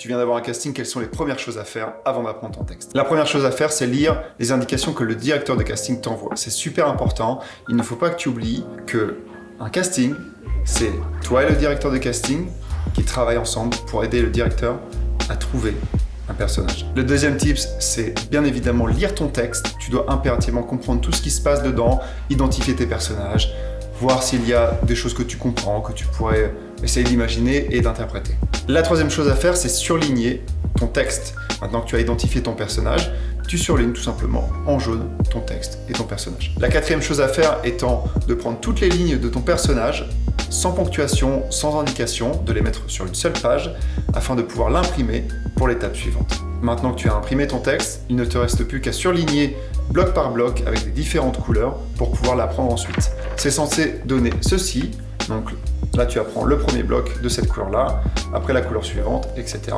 tu viens d'avoir un casting, quelles sont les premières choses à faire avant d'apprendre ton texte? La première chose à faire, c'est lire les indications que le directeur de casting t'envoie. C'est super important. Il ne faut pas que tu oublies que un casting, c'est toi et le directeur de casting qui travaillent ensemble pour aider le directeur à trouver un personnage. Le deuxième tips, c'est bien évidemment lire ton texte. Tu dois impérativement comprendre tout ce qui se passe dedans, identifier tes personnages, voir s'il y a des choses que tu comprends, que tu pourrais essayer d'imaginer et d'interpréter. La troisième chose à faire, c'est surligner ton texte. Maintenant que tu as identifié ton personnage, tu surlignes tout simplement en jaune ton texte et ton personnage. La quatrième chose à faire étant de prendre toutes les lignes de ton personnage, sans ponctuation, sans indication, de les mettre sur une seule page afin de pouvoir l'imprimer pour l'étape suivante. Maintenant que tu as imprimé ton texte, il ne te reste plus qu'à surligner bloc par bloc avec des différentes couleurs pour pouvoir l'apprendre ensuite. C'est censé donner ceci, donc là tu apprends le premier bloc de cette couleur-là, après la couleur suivante, etc.